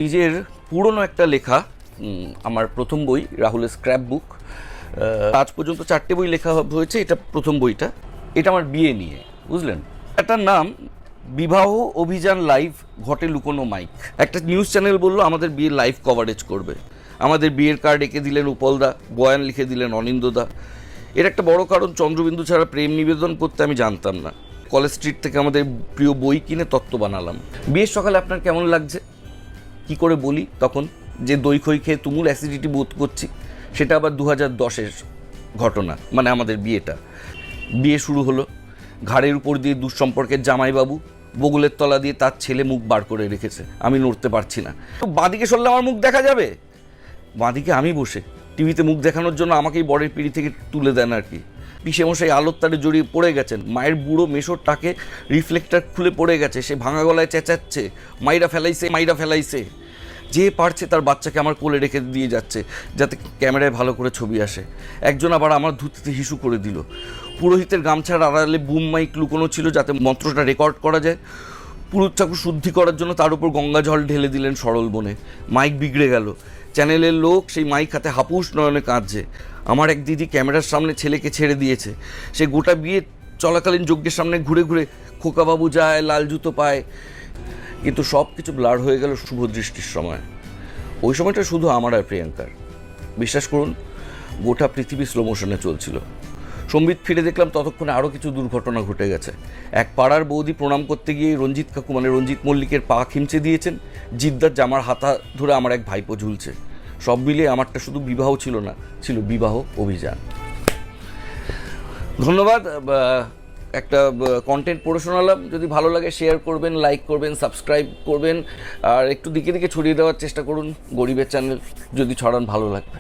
নিজের পুরনো একটা লেখা, আমার প্রথম বই রাহুলের স্ক্র্যাপ বুক। আজ পর্যন্ত 4টে বই লেখা হয়েছে, এটা প্রথম বইটা। এটা আমার বিয়ে নিয়ে, বুঝলেন। এটার নাম বিবাহ অভিযান লাইভ, ঘটে লুকোনো মাইক। একটা নিউজ চ্যানেল বললো আমাদের বিয়ের লাইভ কভারেজ করবে। আমাদের বিয়ের কার্ড এঁকে দিলেন উপলদা, বয়ান লিখে দিলেন অনিন্দদা। এর একটা বড় কারণ, চন্দ্রবিন্দু ছাড়া প্রেম নিবেদন করতে আমি জানতাম না। কলেজ স্ট্রিট থেকে আমাদের প্রিয় বই কিনে তত্ত্ব বানালাম। বিয়ের সকালে আপনার কেমন লাগছে কি করে বলি তখন, যে দই খই খেয়ে তুমুল অ্যাসিডিটি বোধ করছি। সেটা আবার 2010-এর ঘটনা, মানে আমাদের বিয়েটা। বিয়ে শুরু হলো, ঘাড়ের উপর দিয়ে দুঃসম্পর্কের জামাইবাবু বগলের তলা দিয়ে তার ছেলে মুখ বার করে রেখেছে, আমি নড়তে পারছি না। বাঁদিকে সরলে আমার মুখ দেখা যাবে, বাঁদিকে আমি বসে টিভিতে মুখ দেখানোর জন্য আমাকেই বরের পিড়ি থেকে তুলে দেন আর কি। পিসেমশাই আলোর তারে জড়িয়ে পড়ে গেছেন, মায়ের বুড়ো মেশোর টাকে রিফ্লেক্টার খুলে পড়ে গেছে, সে ভাঙা গলায় চেঁচাচ্ছে, মাইরা ফেলাইছে মাইরা ফেলাইছে। যে পারছে তার বাচ্চাকে আমার কোলে রেখে দিয়ে যাচ্ছে যাতে ক্যামেরায় ভালো করে ছবি আসে। একজন আবার আমার ধুতিতে হিসু করে দিল। পুরোহিতের গামছার আড়ালে বুম মাইক লুকোনো ছিল যাতে মন্ত্রটা রেকর্ড করা যায়। পুরুত ঠাকুর শুদ্ধি করার জন্য তার উপর গঙ্গা জল ঢেলে দিলেন সরল বনে। মাইক বিগড়ে গেল, চ্যানেলের লোক সেই মাইক হাতে হাপুস নয়নে কাঁদছে। আমার এক দিদি ক্যামেরার সামনে ছেলেকে ছেড়ে দিয়েছে, সে গোটা বিয়ে চলাকালীন যজ্ঞের সামনে ঘুরে ঘুরে খোকাবাবু যায়, লাল জুতো পায়। কিন্তু সব কিছু ব্লার হয়ে গেল শুভ দৃষ্টির সময়। ওই সময়টা শুধু আমার আর প্রিয়াঙ্কার। বিশ্বাস করুন, গোটা পৃথিবী স্লো মোশনে চলছিল। সম্বিত ফিরে দেখলাম ততক্ষণে আরও কিছু দুর্ঘটনা ঘটে গেছে। এক পাড়ার বৌদি প্রণাম করতে গিয়ে রঞ্জিত কাকু, মানে রঞ্জিত মল্লিকের পা খিমচে দিয়েছেন। জিদ্দার জামার হাতা ধরে আমার এক ভাইপো ঝুলছে। সব মিলিয়ে আমারটা শুধু বিবাহ ছিল না, ছিল বিবাহ অভিযান। ধন্যবাদ। একটা কন্টেন্ট পড়ে শোনালাম। যদি ভালো লাগে শেয়ার করবেন, লাইক করবেন, সাবস্ক্রাইব করবেন, আর একটু দিকে দিকে ছড়িয়ে দেওয়ার চেষ্টা করুন। গরিবের চ্যানেল, যদি ছড়ান ভালো লাগবে।